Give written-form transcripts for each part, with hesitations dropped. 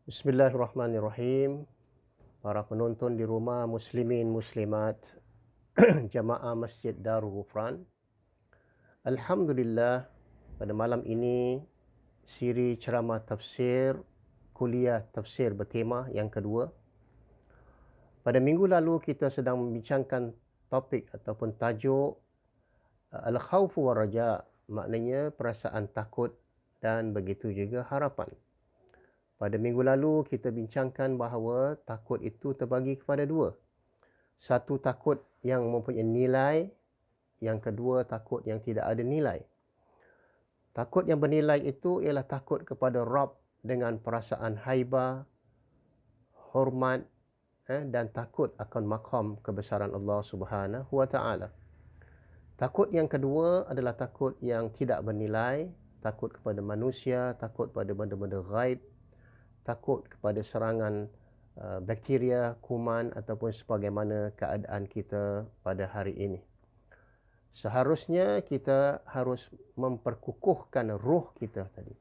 Bismillahirrahmanirrahim. Para penonton di rumah, muslimin, muslimat, jamaah Masjid Darul Ghufran. Alhamdulillah, pada malam ini siri ceramah tafsir kuliah tafsir bertema yang kedua. Pada minggu lalu kita sedang membincangkan topik ataupun tajuk al-khawfu war raja, maknanya perasaan takut dan begitu juga harapan. Pada minggu lalu kita bincangkan bahawa takut itu terbagi kepada dua. Satu, takut yang mempunyai nilai. Yang kedua, takut yang tidak ada nilai. Takut yang bernilai itu ialah takut kepada Rabb dengan perasaan haibah, hormat dan takut akan maqam kebesaran Allah Subhanahu wa taala. Takut yang kedua adalah takut yang tidak bernilai, takut kepada manusia, takut pada benda-benda ghaib, takut kepada serangan bakteria, kuman ataupun sebagaimana keadaan kita pada hari ini. Seharusnya kita harus memperkukuhkan roh kita tadi.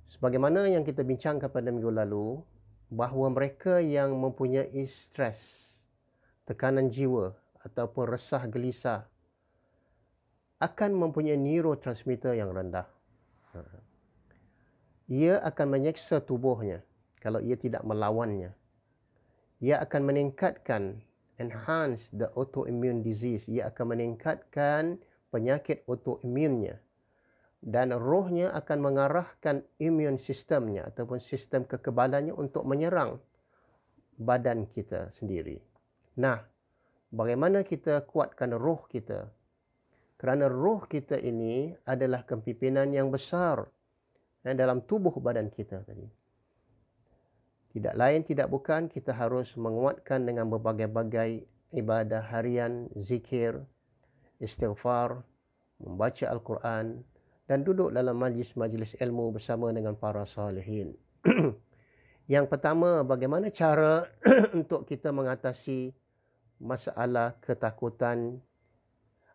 Sebagaimana yang kita bincangkan pada minggu lalu, bahawa mereka yang mempunyai stres, tekanan jiwa ataupun resah gelisah akan mempunyai neurotransmitter yang rendah. Ia akan menyeksa tubuhnya kalau ia tidak melawannya. Ia akan meningkatkan, enhance the autoimmune disease. Ia akan meningkatkan penyakit autoimmunnya. Dan rohnya akan mengarahkan immune sistemnya ataupun sistem kekebalannya untuk menyerang badan kita sendiri. Nah, bagaimana kita kuatkan roh kita? Kerana roh kita ini adalah kepimpinan yang besar dalam tubuh badan kita tadi. Tidak lain tidak bukan kita harus menguatkan dengan berbagai-bagai ibadah harian, zikir, istighfar, membaca Al-Quran dan duduk dalam majlis-majlis ilmu bersama dengan para salihin. Yang pertama, bagaimana cara untuk kita mengatasi masalah ketakutan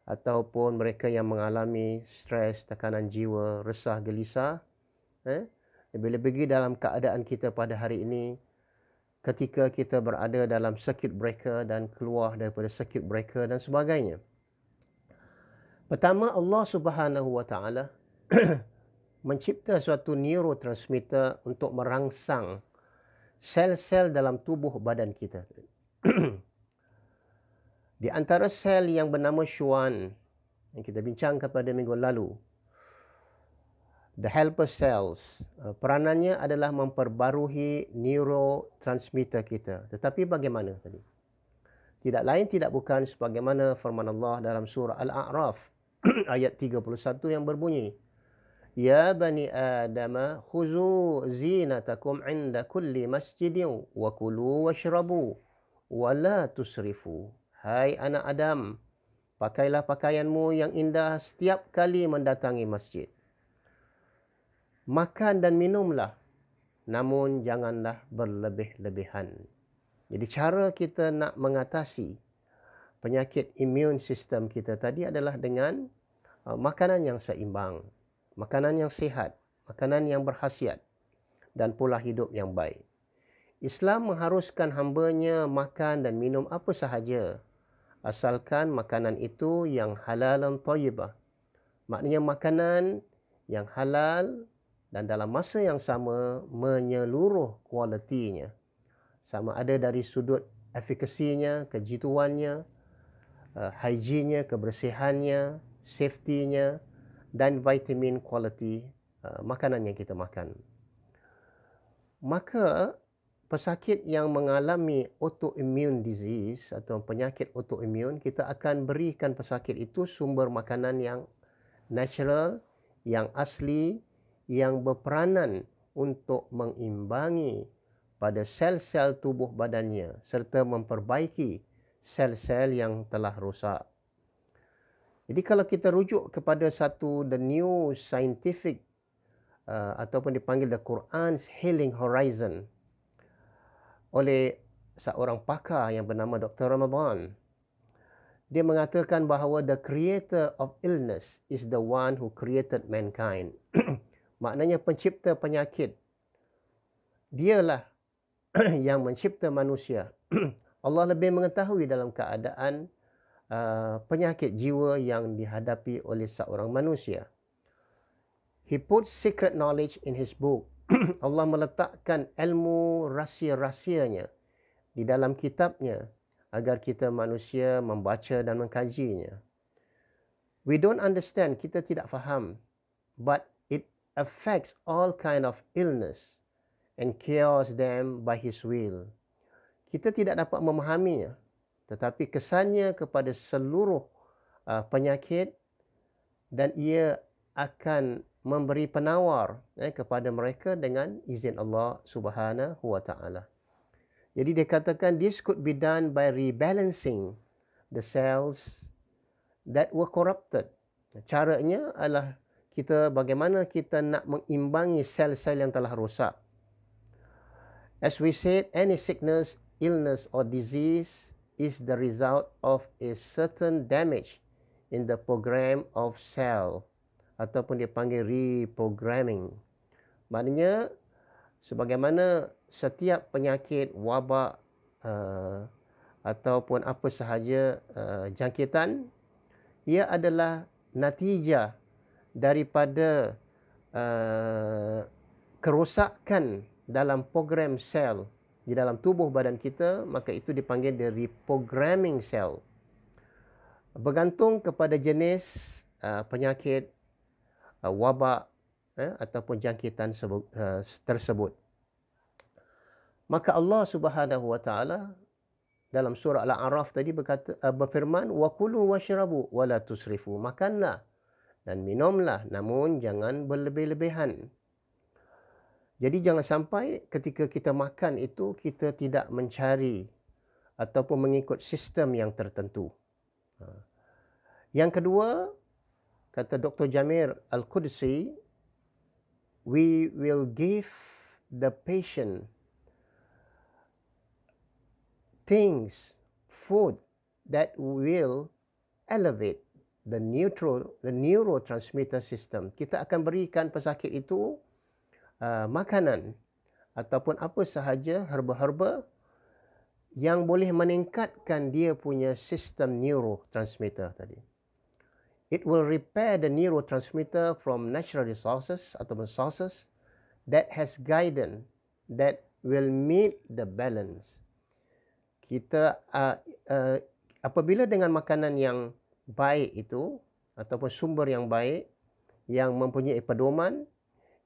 ataupun mereka yang mengalami stres, tekanan jiwa, resah, gelisah. Lebih-lebih dalam keadaan kita pada hari ini, ketika kita berada dalam circuit breaker dan keluar daripada circuit breaker dan sebagainya. Pertama, Allah Subhanahu wa taala mencipta suatu neurotransmitter untuk merangsang sel-sel dalam tubuh badan kita. Di antara sel yang bernama Schwann yang kita bincangkan pada minggu lalu, the helper cells, peranannya adalah memperbarui neurotransmitter kita. Tetapi bagaimana tadi? Tidak lain tidak bukan sebagaimana firman Allah dalam surah Al-A'raf ayat 31 yang berbunyi, Ya bani Adam, khuzu zinatakum inda kulli masjidin wa kulu washrabu wa la tusrifu. Hai anak Adam, pakailah pakaianmu yang indah setiap kali mendatangi masjid. Makan dan minumlah, namun janganlah berlebih-lebihan. Jadi cara kita nak mengatasi penyakit immune sistem kita tadi adalah dengan makanan yang seimbang, makanan yang sihat, makanan yang berkhasiat dan pola hidup yang baik. Islam mengharuskan hambanya makan dan minum apa sahaja, asalkan makanan itu yang halalan thayyibah. Maknanya makanan yang halal dan dalam masa yang sama menyeluruh kualitinya. Sama ada dari sudut efikasinya, kejituannya, hygiene-nya, kebersihannya, safety-nya dan vitamin quality makanan yang kita makan. Maka pesakit yang mengalami autoimmune disease atau penyakit autoimmune, kita akan berikan pesakit itu sumber makanan yang natural, yang asli, yang berperanan untuk mengimbangi pada sel-sel tubuh badannya serta memperbaiki sel-sel yang telah rosak. Jadi kalau kita rujuk kepada satu the new scientific ataupun dipanggil the Quran's Healing Horizon oleh seorang pakar yang bernama Dr. Ramadan, dia mengatakan bahawa the creator of illness is the one who created mankind. Maknanya pencipta penyakit Dialah yang mencipta manusia. Allah lebih mengetahui dalam keadaan penyakit jiwa yang dihadapi oleh seorang manusia. He put secret knowledge in his book. Allah meletakkan ilmu rahsia-rahsianya di dalam kitabnya agar kita manusia membaca dan mengkajinya. We don't understand, kita tidak faham, but it affects all kind of illness and cures them by his will. Kita tidak dapat memahaminya, tetapi kesannya kepada seluruh penyakit, dan ia akan memberi penawar kepada mereka dengan izin Allah Subhanahu wa taala. Jadi dia katakan this could be done by rebalancing the cells that were corrupted. Caranya adalah bagaimana kita nak mengimbangi sel-sel yang telah rosak. As we said, any sickness, illness or disease is the result of a certain damage in the program of cell, ataupun dipanggil reprogramming. Maknanya sebagaimana setiap penyakit, wabak ataupun apa sahaja jangkitan, ia adalah natijah daripada kerosakan dalam program sel di dalam tubuh badan kita, maka itu dipanggil the reprogramming cell. Bergantung kepada jenis penyakit, wabak ataupun jangkitan tersebut. Maka Allah Subhanahu wa taala dalam surah Al-A'raf tadi berfirman, wa kulu washrabu wa la tusrifu. Makanlah dan minumlah, namun jangan berlebih-lebihan. Jadi jangan sampai ketika kita makan itu kita tidak mencari ataupun mengikut sistem yang tertentu. Yang kedua, kata Dr. Jamir Al-Qudsi, we will give the patient food that will elevate the neurotransmitter system. Kita akan berikan pesakit itu makanan ataupun apa sahaja herba-herba yang boleh meningkatkan dia punya sistem neurotransmitter tadi. It will repair the neurotransmitter from natural resources ataupun sources that has guidance that will meet the balance. Kita apabila dengan makanan yang baik itu ataupun sumber yang baik yang mempunyai pedoman,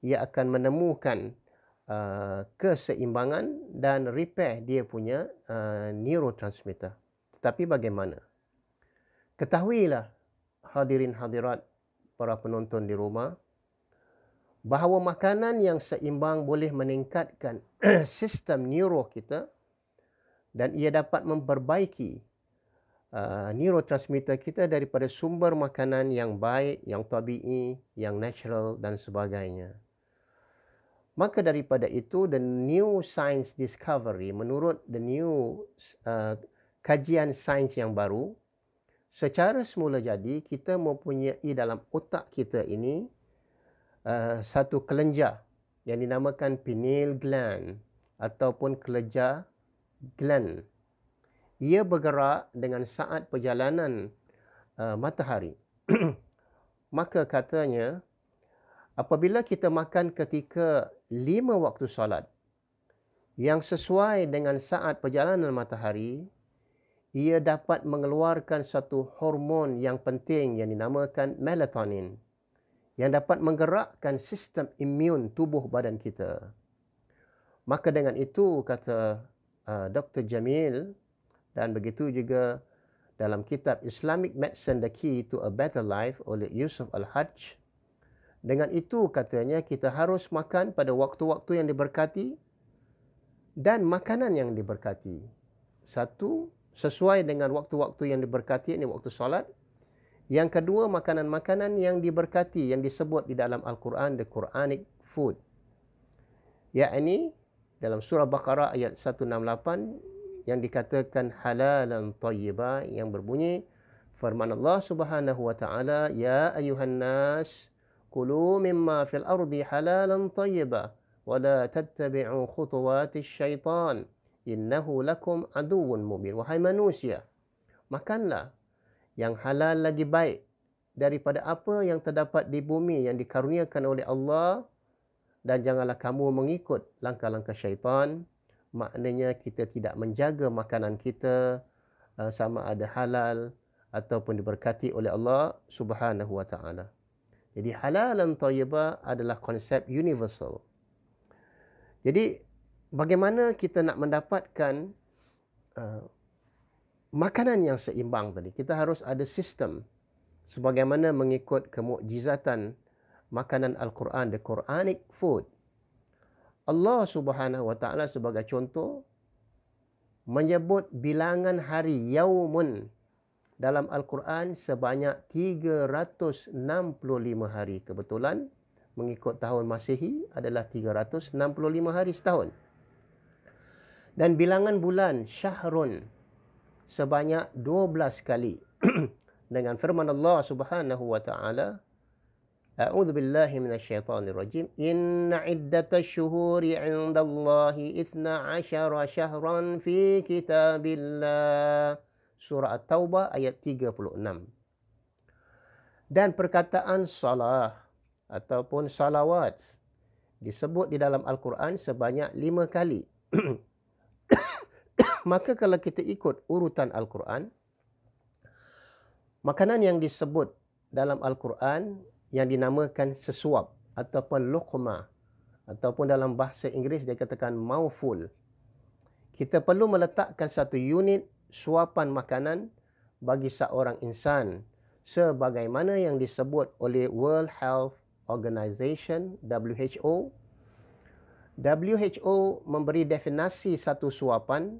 ia akan menemukan keseimbangan dan repair dia punya neurotransmitter. Tetapi bagaimana? Ketahuilah hadirin hadirat para penonton di rumah, bahawa makanan yang seimbang boleh meningkatkan sistem neuro kita dan ia dapat memperbaiki neurotransmitter kita daripada sumber makanan yang baik, yang tabi'i, yang natural dan sebagainya. Maka daripada itu, the new science discovery, menurut the new kajian sains yang baru, secara semula jadi kita mempunyai dalam otak kita ini satu kelenjar yang dinamakan pineal gland ataupun kelenjar gland. Ia bergerak dengan saat perjalanan matahari. Maka katanya, apabila kita makan ketika 5 waktu solat yang sesuai dengan saat perjalanan matahari, ia dapat mengeluarkan satu hormon yang penting yang dinamakan melatonin, yang dapat menggerakkan sistem imun tubuh badan kita. Maka dengan itu, kata Dr. Jamil, dan begitu juga dalam kitab Islamic Medicine, The Key to a Better Life oleh Yusuf Al-Hajj, dengan itu katanya kita harus makan pada waktu-waktu yang diberkati dan makanan yang diberkati. Satu, sesuai dengan waktu-waktu yang diberkati, ini waktu solat. Yang kedua, makanan-makanan yang diberkati yang disebut di dalam Al-Quran, the Quranic food. Yakni dalam surah Baqarah ayat 168 yang dikatakan halalan thayyibah, yang berbunyi firman Allah Subhanahu wa taala, ya ayuhan nas kulu mimma fil ardi halalan thayyibah ولا تتبعوا خطوات الشيطان إنه لكم عدو مبين. Wahai manusia, makanlah yang halal lagi baik daripada apa yang terdapat di bumi yang dikaruniakan oleh Allah, dan janganlah kamu mengikut langkah-langkah syaitan. Maknanya kita tidak menjaga makanan kita sama ada halal ataupun diberkati oleh Allah Subhanahu wa taala. Jadi halalan thayyibah adalah konsep universal. Jadi bagaimana kita nak mendapatkan makanan yang seimbang tadi? Kita harus ada sistem sebagaimana mengikut kemukjizatan makanan Al-Quran, the Quranic food. Allah Subhanahu wa taala sebagai contoh menyebut bilangan hari yaumun dalam Al-Quran sebanyak 365 hari. Kebetulan mengikut tahun Masihi adalah 365 hari setahun. Dan bilangan bulan syahrun sebanyak 12 kali. Dengan firman Allah Subhanahu wa taala, A'udzu billahi minasyaitonir rajim. Inna iddatasy syuhuri 'indallahi 12 syahran fi kitabillah. Surah At-Taubah ayat 36. Dan perkataan salah ataupun salawat disebut di dalam Al-Quran sebanyak 5 kali. Maka kalau kita ikut urutan Al-Quran, makanan yang disebut dalam Al-Quran yang dinamakan sesuap ataupun luqmah, ataupun dalam bahasa Inggeris dia katakan mouthful, kita perlu meletakkan satu unit suapan makanan bagi seorang insan sebagaimana yang disebut oleh World Health Organization, WHO. WHO memberi definisi satu suapan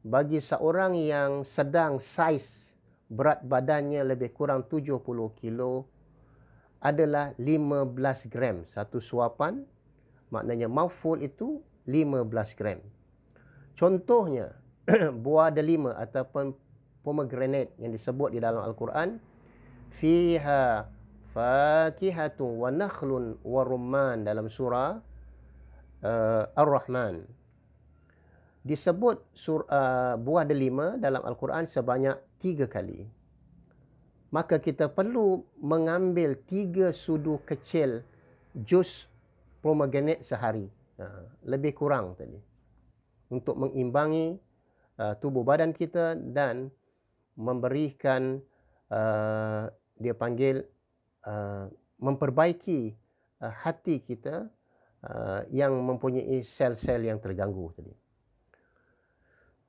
bagi seorang yang sedang saiz berat badannya lebih kurang 70 kilo adalah 15 gram. Satu suapan, maknanya mouthful itu 15 gram. Contohnya, buah delima ataupun pomegranate yang disebut di dalam Al-Quran, fiha fakihatun wa nakhlun wa rumman dalam surah Ar-Rahman. Disebut buah delima dalam Al-Quran sebanyak 3 kali. Maka kita perlu mengambil 3 sudu kecil jus pomegranate sehari. Lebih kurang tadi. Untuk mengimbangi tubuh badan kita dan memberikan dia panggil memperbaiki hati kita yang mempunyai sel-sel yang terganggu tadi.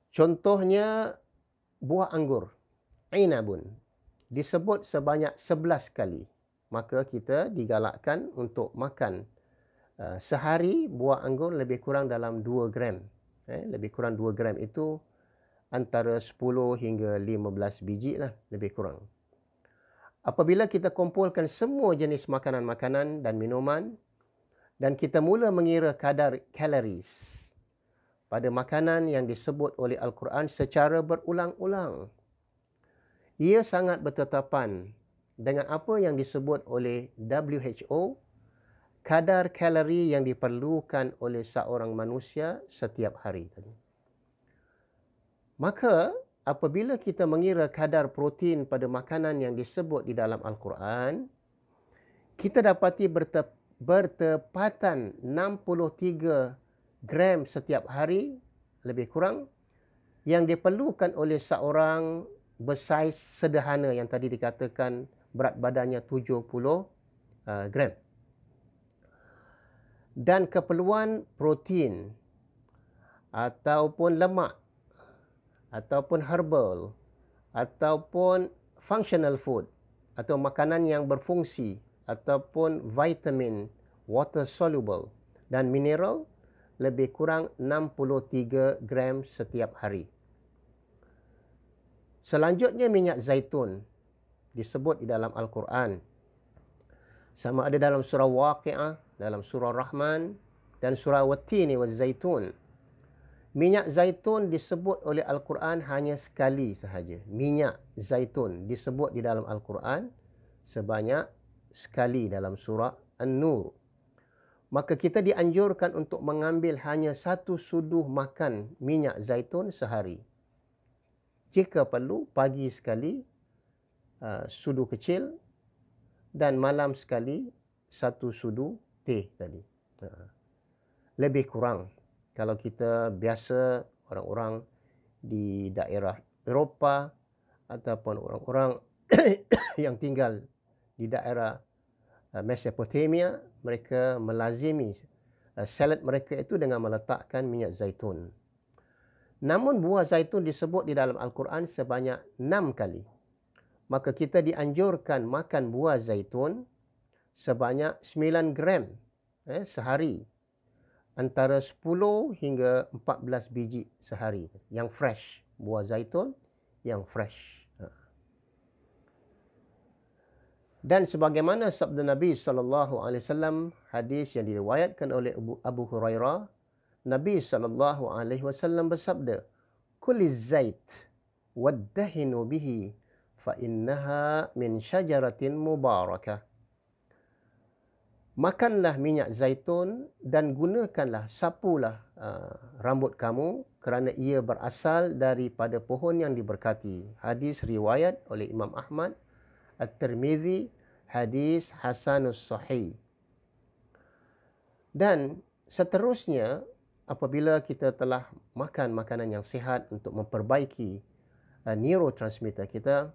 Contohnya buah anggur, inabun, disebut sebanyak 11 kali. Maka kita digalakkan untuk makan sehari buah anggur lebih kurang dalam 2 gram. Lebih kurang 2 gram itu antara 10 hingga 15 biji lah, lebih kurang. Apabila kita kumpulkan semua jenis makanan-makanan dan minuman dan kita mula mengira kadar kaloris pada makanan yang disebut oleh Al-Quran secara berulang-ulang, ia sangat bertetapan dengan apa yang disebut oleh WHO, kadar kalori yang diperlukan oleh seorang manusia setiap hari tadi. Maka apabila kita mengira kadar protein pada makanan yang disebut di dalam Al-Quran, kita dapati bertepatan 63 gram setiap hari lebih kurang yang diperlukan oleh seorang bersaiz sederhana yang tadi dikatakan berat badannya 70 gram. Dan keperluan protein ataupun lemak ataupun herbal ataupun functional food atau makanan yang berfungsi ataupun vitamin, water soluble dan mineral lebih kurang 63 gram setiap hari. Selanjutnya minyak zaitun disebut di dalam Al-Quran. Sama ada dalam surah Waqi'ah, dalam surah Rahman dan surah Wat-Tini waz-Zaitun. Minyak zaitun disebut oleh Al-Quran hanya sekali sahaja. Minyak zaitun disebut di dalam Al-Quran sebanyak sekali dalam surah An-Nur. maka kita dianjurkan untuk mengambil hanya 1 sudu makan minyak zaitun sehari. Jika perlu, pagi sekali sudu kecil dan malam sekali 1 sudu teh tadi. Lebih kurang kalau kita biasa orang-orang di daerah Eropah ataupun orang-orang yang tinggal di daerah Mesopotamia, mereka melazimi salad mereka itu dengan meletakkan minyak zaitun. Namun buah zaitun disebut di dalam Al-Quran sebanyak 6 kali. Maka kita dianjurkan makan buah zaitun sebanyak 9 gram sehari. Antara 10 hingga 14 biji sehari. Yang fresh. Buah zaitun yang fresh. Dan sebagaimana sabda Nabi SAW, hadis yang diriwayatkan oleh Abu Hurairah, Nabi SAW bersabda, "Kuliz zait waddahinu bihi fa innaha min syajaratin mubarakah." Makanlah minyak zaitun dan gunakanlah, sapulah rambut kamu kerana ia berasal daripada pohon yang diberkati. Hadis riwayat oleh Imam Ahmad, At-Tirmizi, hadis hasanus sahih. Dan seterusnya, apabila kita telah makan makanan yang sihat untuk memperbaiki neurotransmitter kita,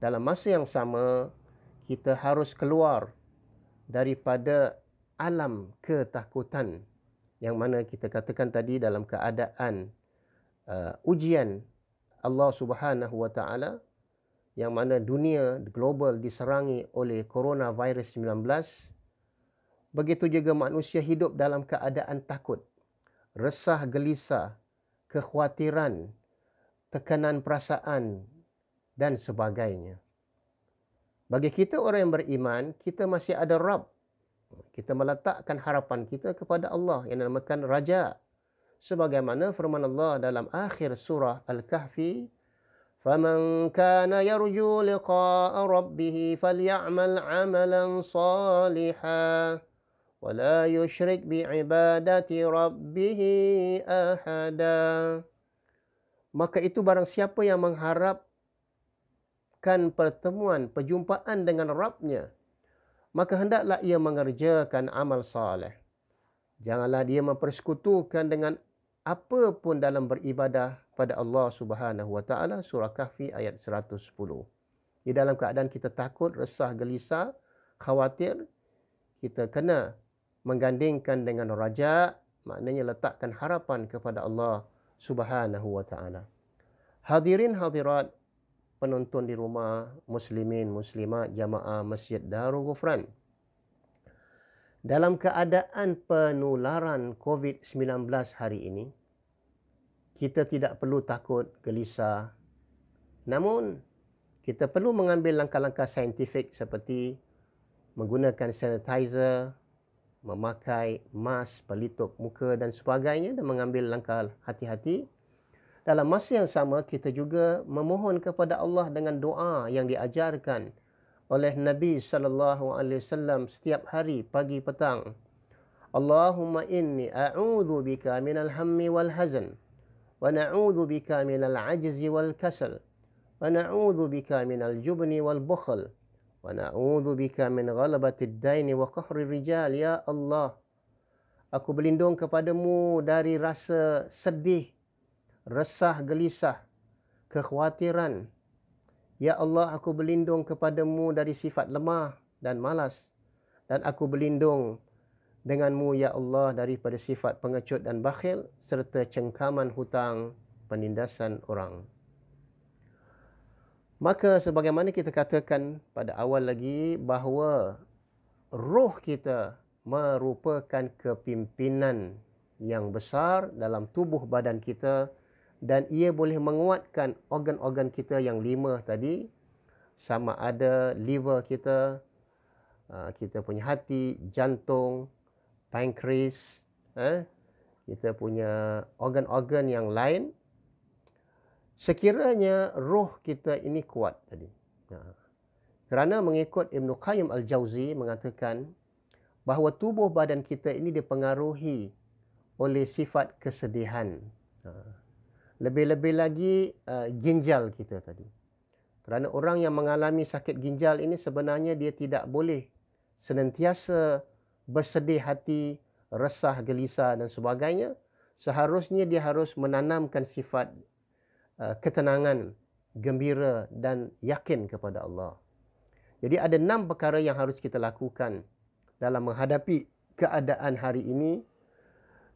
dalam masa yang sama, kita harus keluar daripada alam ketakutan yang mana kita katakan tadi dalam keadaan ujian Allah Subhanahu wa taala, yang mana dunia global diserangi oleh coronavirus 19. Begitu juga manusia hidup dalam keadaan takut, resah gelisah, kekhawatiran, tekanan perasaan dan sebagainya. Bagi kita orang yang beriman, kita masih ada Rabb. Kita meletakkan harapan kita kepada Allah yang dinamakan Raja. Sebagaimana firman Allah dalam akhir surah Al-Kahfi, "Faman kana yarju liqa'a rabbih faly'amal 'amalan shalihan wa la yusyrik bi'ibadati rabbih ahada." Maka itu barang siapa yang mengharap perjumpaan dengan Rabbnya, maka hendaklah ia mengerjakan amal saleh. Janganlah dia mempersekutukan dengan apa pun dalam beribadah pada Allah Subhanahu wa taala. Surah Kahfi ayat 110. Di dalam keadaan kita takut, resah, gelisah, khawatir, kita kena menggandingkan dengan Raja, maknanya letakkan harapan kepada Allah Subhanahu wa taala. Hadirin hadirat penonton di rumah, muslimin, muslimat, jamaah Masjid Darul Ghufran. Dalam keadaan penularan COVID-19 hari ini, kita tidak perlu takut, gelisah. Namun, kita perlu mengambil langkah-langkah saintifik seperti menggunakan sanitizer, memakai mask, pelitup muka dan sebagainya, dan mengambil langkah hati-hati. Dalam masa yang sama, kita juga memohon kepada Allah dengan doa yang diajarkan oleh Nabi SAW setiap hari, pagi petang. Allahumma inni a'udhu bika minal hammi wal hazan, wa na'udhu bika minal ajzi wal kasal, wa na'udhu bika minal jubni wal bukhl, wa na'udhu bika min ghalabatid daini wa qahri rijal. Ya Allah, aku berlindung kepadamu dari rasa sedih, resah, gelisah, kekhawatiran. Ya Allah, aku berlindung kepadamu dari sifat lemah dan malas. Dan aku berlindung denganmu, Ya Allah, daripada sifat pengecut dan bakhil, serta cengkaman hutang, penindasan orang. Maka sebagaimana kita katakan pada awal lagi, bahawa roh kita merupakan kepimpinan yang besar dalam tubuh badan kita, dan ia boleh menguatkan organ-organ kita yang 5 tadi, sama ada liver kita, kita punya hati, jantung, pankreas, kita punya organ-organ yang lain. Sekiranya roh kita ini kuat tadi. Kerana mengikut Ibn Qayyim Al-Jauzi mengatakan, bahawa tubuh badan kita ini dipengaruhi oleh sifat kesedihan. Lebih-lebih lagi ginjal kita tadi. Kerana orang yang mengalami sakit ginjal ini sebenarnya dia tidak boleh senantiasa bersedih hati, resah, gelisah dan sebagainya. Seharusnya dia harus menanamkan sifat ketenangan, gembira dan yakin kepada Allah. Jadi ada 6 perkara yang harus kita lakukan dalam menghadapi keadaan hari ini.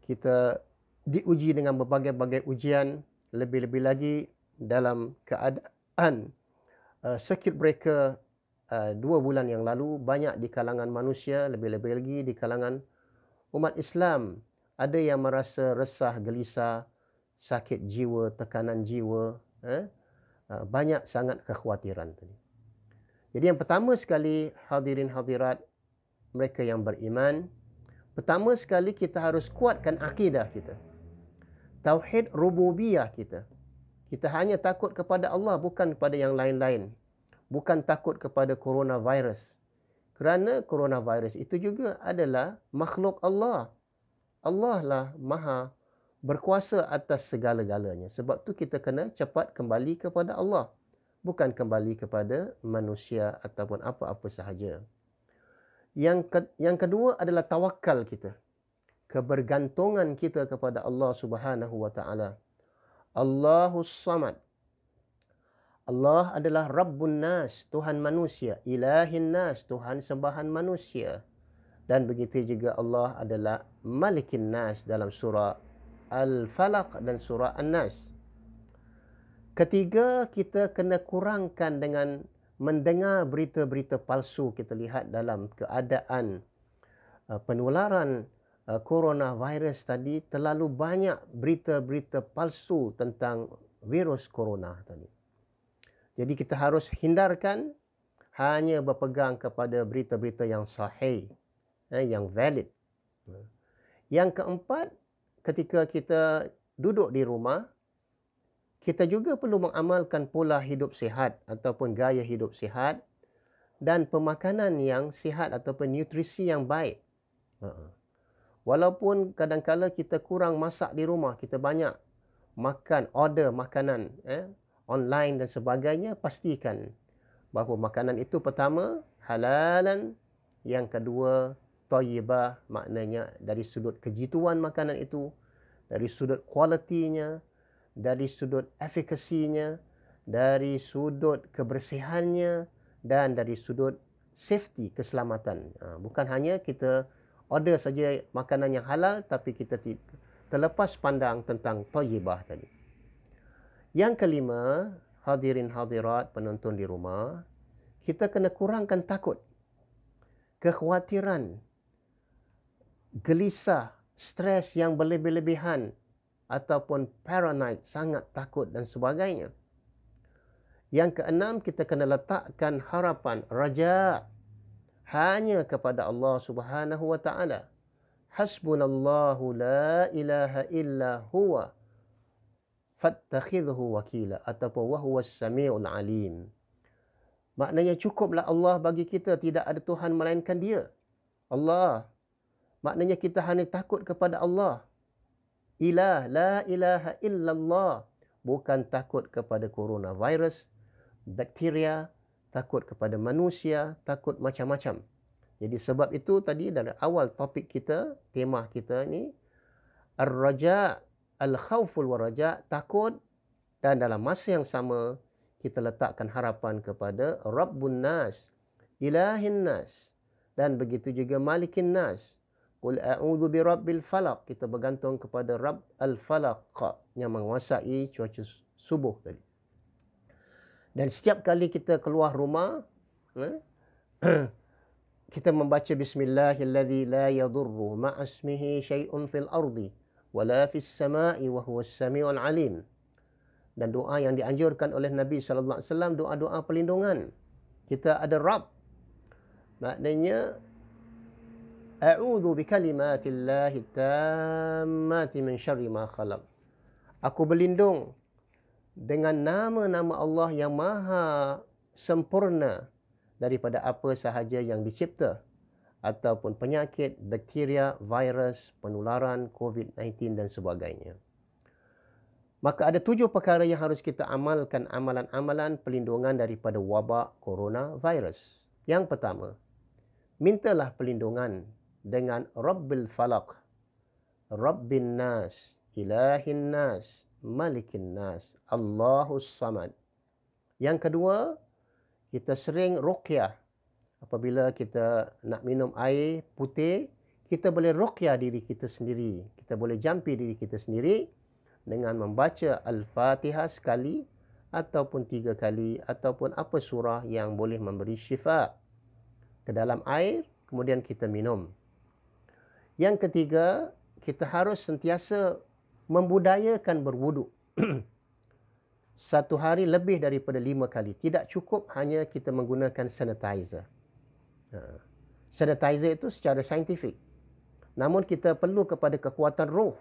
Kita diuji dengan berbagai-bagai ujian, lebih-lebih lagi dalam keadaan circuit breaker 2 bulan yang lalu, banyak di kalangan manusia, lebih-lebih lagi di kalangan umat Islam, ada yang merasa resah, gelisah, sakit jiwa, tekanan jiwa, banyak sangat kekhawatiran tadi. Jadi yang pertama sekali, hadirin hadirat mereka yang beriman, pertama sekali kita harus kuatkan akidah kita. Tauhid rububiyah kita. Kita hanya takut kepada Allah, bukan kepada yang lain-lain. Bukan takut kepada coronavirus. Kerana coronavirus itu juga adalah makhluk Allah. Allah lah maha berkuasa atas segala-galanya. Sebab tu kita kena cepat kembali kepada Allah. Bukan kembali kepada manusia ataupun apa-apa sahaja. Yang kedua adalah tawakal kita. Kebergantungan kita kepada Allah Subhanahu wa taala. Allahus Samad. Allah adalah Rabbun Nas, Tuhan manusia. Ilahin Nas, Tuhan sembahan manusia. Dan begitu juga Allah adalah Malikin Nas dalam surah Al-Falaq dan surah An-Nas. Ketiga, kita kena kurangkan dengan mendengar berita-berita palsu. Kita lihat dalam keadaan penularan coronavirus tadi, terlalu banyak berita-berita palsu tentang virus corona tadi. Jadi kita harus hindarkan, hanya berpegang kepada berita-berita yang sahih, yang valid. Yang keempat, ketika kita duduk di rumah, kita juga perlu mengamalkan pola hidup sihat ataupun gaya hidup sihat dan pemakanan yang sihat ataupun nutrisi yang baik. Walaupun kadang-kadang kita kurang masak di rumah, kita banyak order makanan online dan sebagainya, pastikan bahawa makanan itu pertama halalan, yang kedua thayyibah, maknanya dari sudut kejituan makanan itu, dari sudut kualitinya, dari sudut efikasinya, dari sudut kebersihannya dan dari sudut safety, keselamatan. Bukan hanya kita order saja makanan yang halal tapi kita terlepas pandang tentang thayyibah tadi. Yang kelima, hadirin hadirat penonton di rumah, kita kena kurangkan takut, kekhawatiran, gelisah, stres yang berlebih-lebihan ataupun paranoid, sangat takut dan sebagainya. Yang keenam, kita kena letakkan harapan, raja hanya kepada Allah Subhanahu wa taala. Hasbunallahu la ilaha illa huwa fattakhidhu wakila ataupun wahuwas samiul alim. Maknanya cukuplah Allah bagi kita, tidak ada Tuhan melainkan Dia. Allah. Maknanya kita hanya takut kepada Allah. Ilah, la ilaha illallah. Bukan takut kepada coronavirus, bakteria, takut kepada manusia, takut macam-macam. Jadi sebab itu tadi dari awal topik kita, tema kita ni, ar-raja, al-khawful waraja, takut, dan dalam masa yang sama kita letakkan harapan kepada Rabbun Nas, Ilahin Nas, dan begitu juga Malikin Nas. Qul a'udzu birabbil falaq, kita bergantung kepada Rabb al-Falaq yang menguasai cuaca subuh tadi. Dan setiap kali kita keluar rumah, kita membaca bismillahilladzi la yadurru ma'asmihi syai'un fil ardi wala fis sama'i wa huwas samiul alim. Dan doa yang dianjurkan oleh Nabi sallallahu alaihi wasallam, doa-doa perlindungan. Kita ada Rabb. Maknanya a'udzu bikalimatillahi tammati min syarri ma khalaq. Aku berlindung dengan nama-nama Allah yang maha sempurna daripada apa sahaja yang dicipta. ataupun penyakit, bakteria, virus, penularan COVID-19 dan sebagainya. Maka ada 7 perkara yang harus kita amalkan, amalan-amalan pelindungan daripada wabak coronavirus. Yang pertama, mintalah pelindungan dengan Rabbil Falaq, Rabbin Nas, Ilahin Nas, Malikin Nas, Allahus Samad. Yang kedua, kita sering ruqyah. Apabila kita nak minum air putih, kita boleh ruqyah diri kita sendiri. Kita boleh jampi diri kita sendiri dengan membaca Al-Fatihah sekali ataupun 3 kali ataupun apa surah yang boleh memberi syifa ke dalam air, kemudian kita minum. Yang ketiga, kita harus sentiasa membudayakan berwuduk. Satu hari lebih daripada 5 kali. Tidak cukup hanya kita menggunakan sanitizer. Sanitizer itu secara saintifik. Namun kita perlu kepada kekuatan roh.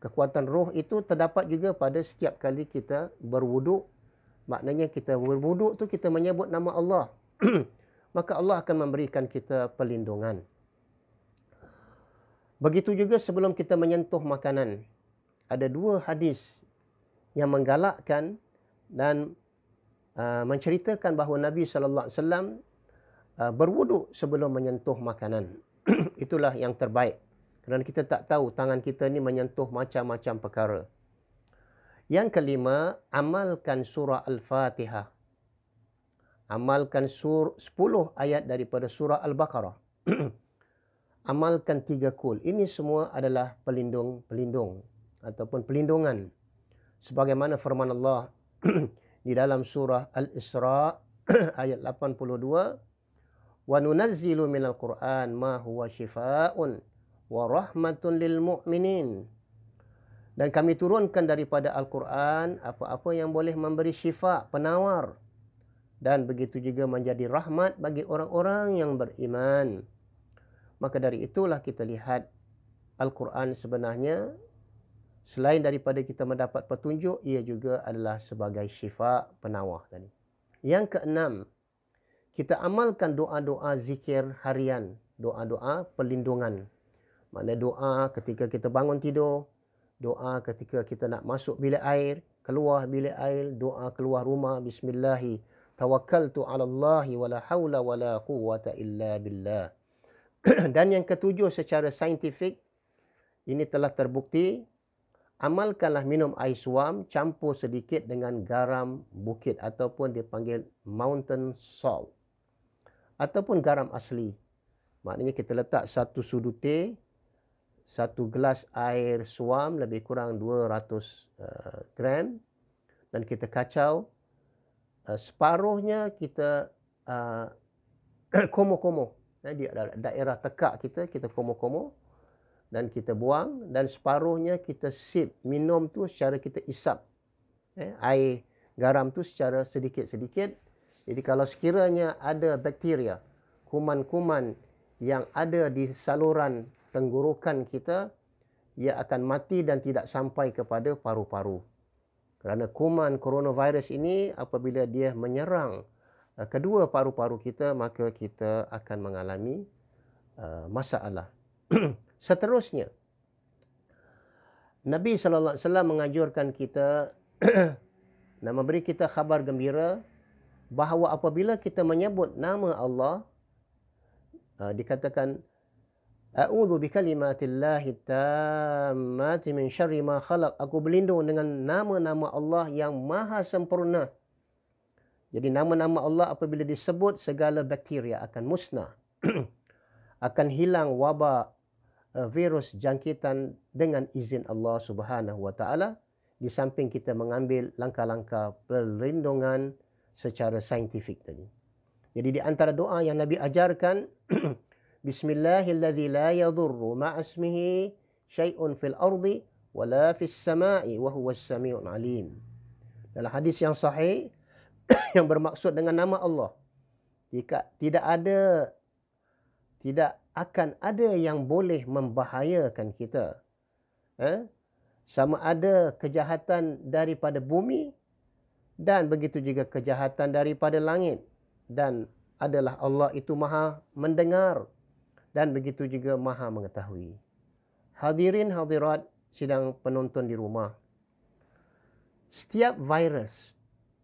Kekuatan roh itu terdapat juga pada setiap kali kita berwuduk. Maknanya kita berwuduk tu kita menyebut nama Allah. Maka Allah akan memberikan kita perlindungan. Begitu juga sebelum kita menyentuh makanan. Ada 2 hadis yang menggalakkan dan menceritakan bahawa Nabi SAW berwuduk sebelum menyentuh makanan. Itulah yang terbaik. Kerana kita tak tahu tangan kita ni menyentuh macam-macam perkara. Yang kelima, amalkan surah Al-Fatihah. Amalkan 10 ayat daripada surah Al-Baqarah. Amalkan 3 kul. Ini semua adalah pelindung ataupun pelindungan. Sebagaimana firman Allah di dalam surah Al-Isra ayat 82, wa nunazzilu minal Qur'an ma huwa shifaa'un wa rahmatun lil mu'minin. Dan kami turunkan daripada Al-Quran apa-apa yang boleh memberi syifa, penawar, dan begitu juga menjadi rahmat bagi orang-orang yang beriman. Maka dari itulah kita lihat Al-Quran sebenarnya selain daripada kita mendapat petunjuk, ia juga adalah sebagai syifa, penawar tadi. Yang keenam, kita amalkan doa-doa zikir harian, doa-doa perlindungan. Maknanya doa ketika kita bangun tidur, doa ketika kita nak masuk bilik air, keluar bilik air, doa keluar rumah, bismillahi tawakkaltu 'ala Allahi wala haula wala quwwata illa billah. Dan yang ketujuh, secara saintifik ini telah terbukti, amalkanlah minum air suam campur sedikit dengan garam bukit ataupun dipanggil mountain salt ataupun garam asli. Maknanya kita letak 1 sudu teh, 1 gelas air suam lebih kurang 200 gram dan kita kacau. Separuhnya kita komo-komo. Di daerah tekak kita komo-komo dan kita buang, dan separuhnya kita sip, minum tu secara kita isap. Air garam tu secara sedikit-sedikit. Jadi kalau sekiranya ada bakteria, kuman-kuman yang ada di saluran tenggorokan kita, ia akan mati dan tidak sampai kepada paru-paru. Kerana kuman coronavirus ini apabila dia menyerang kedua paru-paru kita, maka kita akan mengalami masalah. Seterusnya, Nabi SAW menganjurkan kita dan memberi kita khabar gembira bahawa apabila kita menyebut nama Allah, dikatakan a'udzu bikalimatillahi tammati min syarri ma khalaq. Aku berlindung dengan nama-nama Allah yang maha sempurna. Jadi nama-nama Allah apabila disebut, segala bakteria akan musnah. Akan hilang wabak virus jangkitan dengan izin Allah Subhanahu wa taala, di samping kita mengambil langkah-langkah perlindungan secara saintifik tadi. Jadi di antara doa yang Nabi ajarkan, Bismillahilladzi la yadurru ma'asmihi syai'un fil ardi wala fis sama'i wa huwas sami'un alim. Dalam hadis yang sahih yang bermaksud dengan nama Allah, jika tidak akan ada yang boleh membahayakan kita. Sama ada kejahatan daripada bumi dan begitu juga kejahatan daripada langit dan adalah Allah itu maha mendengar dan begitu juga maha mengetahui. Hadirin hadirat sidang penonton di rumah. Setiap virus,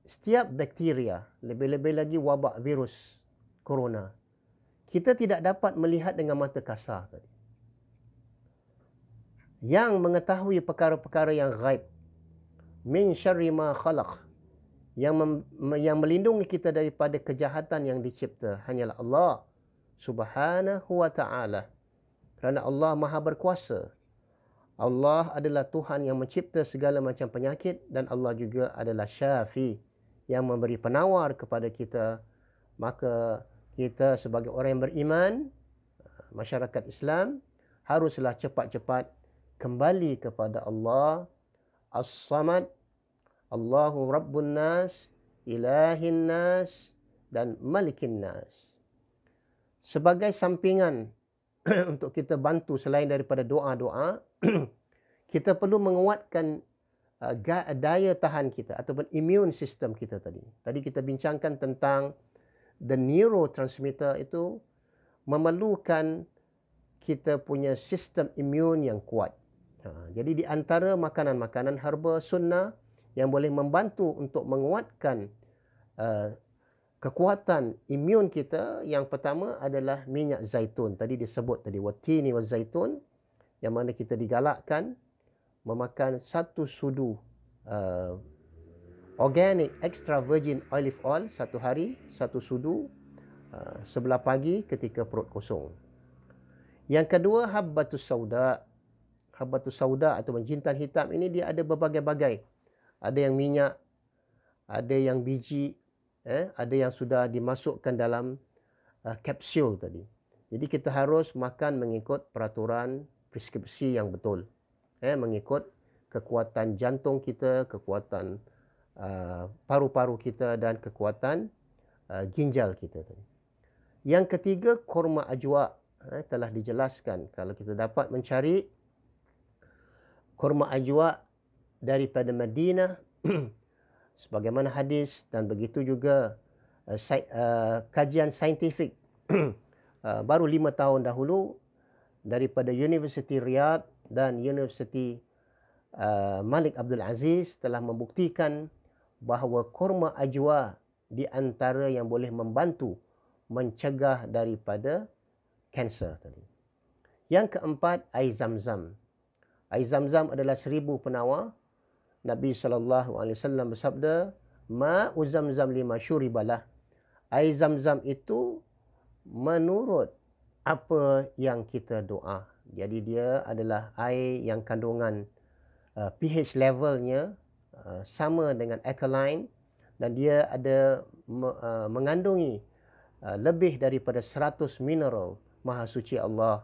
setiap bakteria, lebih-lebih lagi wabak virus corona, kita tidak dapat melihat dengan mata kasar tadi. Yang mengetahui perkara-perkara yang ghaib, min syarri ma khalaq, yang melindungi kita daripada kejahatan yang dicipta hanyalah Allah Subhanahu wa ta'ala. Kerana Allah maha berkuasa. Allah adalah Tuhan yang mencipta segala macam penyakit dan Allah juga adalah Syafi yang memberi penawar kepada kita. Maka kita sebagai orang yang beriman, masyarakat Islam, haruslah cepat-cepat kembali kepada Allah As-Samad, Allahu Rabbun Nas, Ilahin Nas dan Malikin Nas. Sebagai sampingan untuk kita bantu selain daripada doa-doa, kita perlu menguatkan daya tahan kita ataupun immune system kita tadi. Tadi kita bincangkan tentang the neurotransmitter itu memerlukan kita punya sistem immune yang kuat. Jadi di antara makanan-makanan herba sunnah yang boleh membantu untuk menguatkan kekuatan imun kita, yang pertama adalah minyak zaitun. Tadi disebut tadi watini wa zaitun, yang mana kita digalakkan memakan 1 sudu organic extra virgin olive oil satu hari, 1 sudu sebelah pagi ketika perut kosong. Yang kedua, habbatus sauda. Habbatus sauda ataupun jintan hitam ini dia ada berbagai-bagai. Ada yang minyak, ada yang biji, ada yang sudah dimasukkan dalam kapsul tadi. Jadi kita harus makan mengikut peraturan preskripsi yang betul. Mengikut kekuatan jantung kita, kekuatan paru-paru kita dan kekuatan ginjal kita tadi. Yang ketiga, kurma ajwa. Telah dijelaskan kalau kita dapat mencari kurma ajwa daripada Madinah sebagaimana hadis, dan begitu juga kajian saintifik baru 5 tahun dahulu daripada Universiti Riyadh dan Universiti Malik Abdul Aziz telah membuktikan bahawa kurma ajwa di antara yang boleh membantu mencegah daripada kanser tadi. Yang keempat, air zam-zam. Air zam-zam adalah 1000 penawar. Nabi SAW bersabda, ma'u zamzam lima syuribalah. Air zam-zam itu menurut apa yang kita doa. Jadi dia adalah air yang kandungan pH levelnya sama dengan alkaline, dan dia ada mengandungi lebih daripada 100 mineral maha suci Allah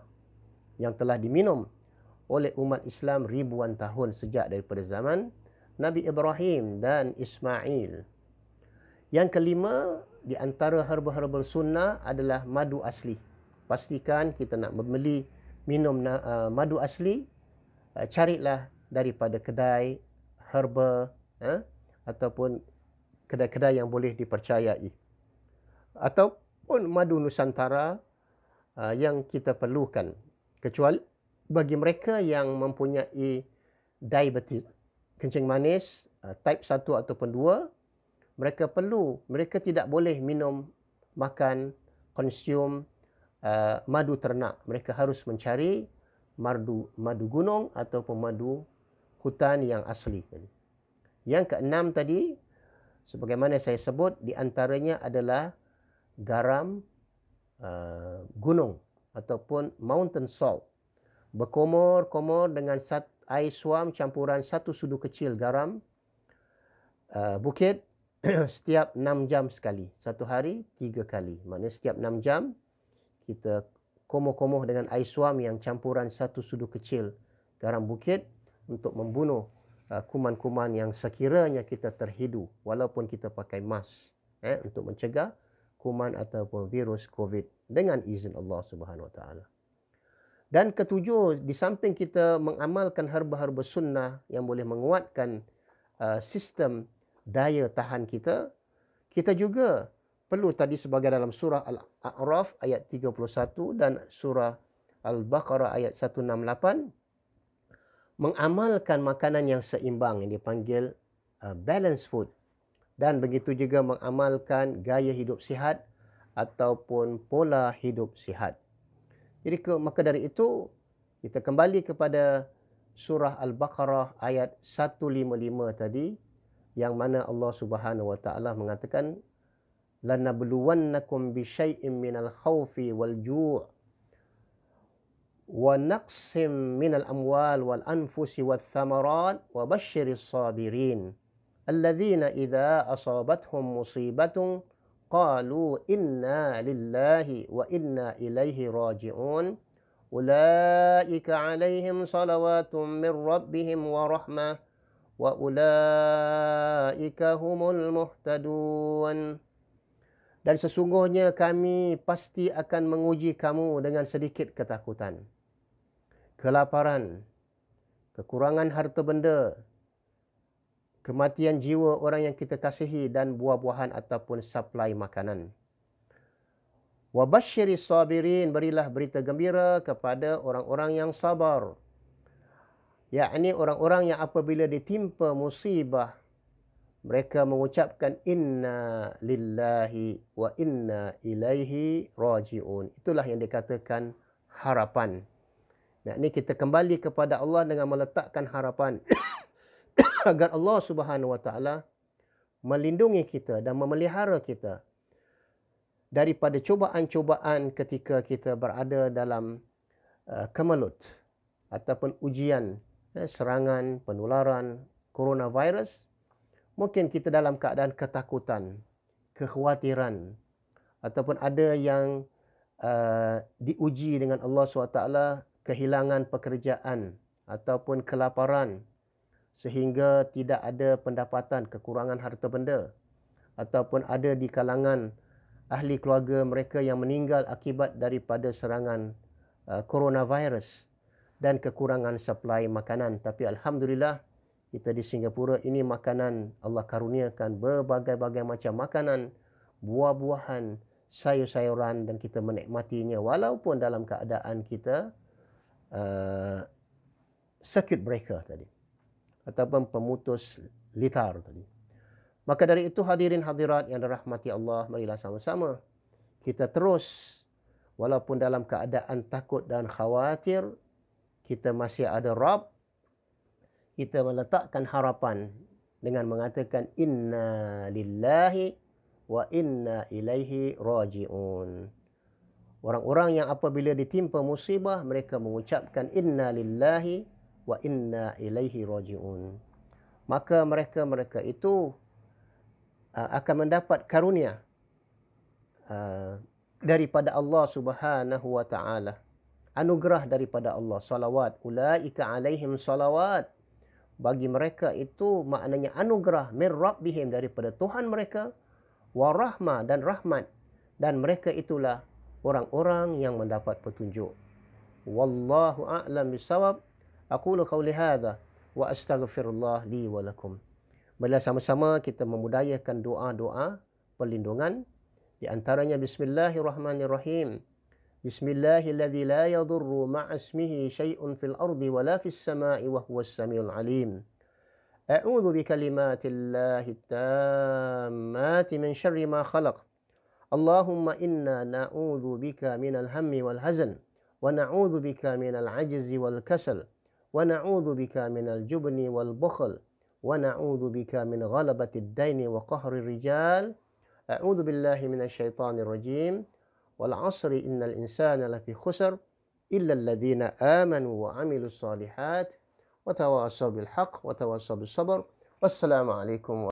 yang telah diminum oleh umat Islam ribuan tahun sejak daripada zaman Nabi Ibrahim dan Ismail. Yang kelima, di antara herba-herba sunnah adalah madu asli. Pastikan kita nak membeli minum madu asli, carilah daripada kedai herba ataupun kedai-kedai yang boleh dipercayai. Ataupun madu Nusantara yang kita perlukan. Kecuali bagi mereka yang mempunyai diabetes, kencing manis type 1 ataupun 2, mereka tidak boleh minum, makan, konsum madu ternak. Mereka harus mencari madu gunung ataupun madu hutan yang asli. Yang keenam tadi, sebagaimana saya sebut, di antaranya adalah garam gunung ataupun mountain salt. Berkomor-komor dengan air suam campuran 1 sudu kecil garam bukit setiap 6 jam sekali. 1 hari 3 kali. Maknanya setiap 6 jam kita komoh-komoh dengan air suam yang campuran 1 sudu kecil garam bukit untuk membunuh kuman-kuman yang sekiranya kita terhidu walaupun kita pakai mask untuk mencegah kuman ataupun virus COVID dengan izin Allah Subhanahu Wa Taala. Dan ketujuh, di samping kita mengamalkan herba-herba sunnah yang boleh menguatkan sistem daya tahan kita, kita juga perlu tadi sebagai dalam surah Al-A'raf ayat 31 dan surah Al-Baqarah ayat 168, mengamalkan makanan yang seimbang yang dipanggil balanced food, dan begitu juga mengamalkan gaya hidup sihat ataupun pola hidup sihat. Jadi maka dari itu kita kembali kepada surah Al-Baqarah ayat 155 tadi, yang mana Allah Subhanahu wa taala mengatakan lanabluwannakum bisyai'in minal khaufi wal ju' wa naqsim minal amwal wal anfusi wath thamarat wa basyiris sabirin alladzina idza asabathum musibatun qalu inna lillahi wa inna ilaihi raji'un ulaika alaihim salawatun min rabbihim wa rahmah wa ulaika humul muhtadun. Dan sesungguhnya kami pasti akan menguji kamu dengan sedikit ketakutan, kelaparan, kekurangan harta benda, kematian jiwa orang yang kita kasihi, dan buah-buahan ataupun suplai makanan. Wa basyiris sabirin, berilah berita gembira kepada orang-orang yang sabar. Yakni orang-orang yang apabila ditimpa musibah, mereka mengucapkan inna lillahi wa inna ilaihi raji'un. Itulah yang dikatakan harapan. Yakni kita kembali kepada Allah dengan meletakkan harapan agar Allah Subhanahu wa taala melindungi kita dan memelihara kita daripada cubaan-cubaan ketika kita berada dalam kemelut ataupun ujian, serangan penularan coronavirus. Mungkin kita dalam keadaan ketakutan, kekhawatiran, ataupun ada yang diuji dengan Allah SWT, kehilangan pekerjaan ataupun kelaparan sehingga tidak ada pendapatan, kekurangan harta benda, ataupun ada di kalangan ahli keluarga mereka yang meninggal akibat daripada serangan coronavirus dan kekurangan suplai makanan. Tapi alhamdulillah, kita di Singapura ini makanan Allah karuniakan berbagai-bagai macam makanan, buah-buahan, sayur-sayuran, dan kita menikmatinya walaupun dalam keadaan kita circuit breaker tadi ataupun pemutus litar tadi. Maka dari itu hadirin hadirat yang dirahmati Allah, marilah sama-sama kita terus walaupun dalam keadaan takut dan khawatir, kita masih ada Rabb. Kita meletakkan harapan dengan mengatakan inna lillahi wa inna ilaihi raji'un. Orang-orang yang apabila ditimpa musibah, mereka mengucapkan inna lillahi wa inna ilaihi raji'un. Maka mereka itu akan mendapat karunia daripada Allah Subhanahu wa taala. Anugerah daripada Allah, salawat. Ulaika alaihim salawat. Bagi mereka itu maknanya anugerah min rabbihim, daripada Tuhan mereka, wa rahmah, dan rahmat, dan mereka itulah orang-orang yang mendapat petunjuk. Wallahu a'lam bisawab. Aqulu qawli hadha wa astaghfirullah li wa lakum. Marilah sama-sama kita memudayakan doa-doa perlindungan, di antaranya bismillahirrahmanirrahim. Bismillahilladzi la yadurru ma'a ismihi syai'un fil ardi wa la fis sama'i wa huwas samiul alim. A'udzu bikalimatillahi tammati min syarri ma khalaq. Allahumma inna na'udzu bika minal hammi wal hazan wa na'udzu bika minal ajzi wal kasal wa na'udzu bika minal jubni wal bukhl wa na'udzu bika min ghalabatid daini wa qahrir rijal. A'udzu billahi minasy syaithanir rajim. Wal 'asri innal insana lafi khusr illa alladhina amanu wa 'amilus solihat wa tawassaw bil haqq wa tawassaw bis sabr. Wassalamu alaikum.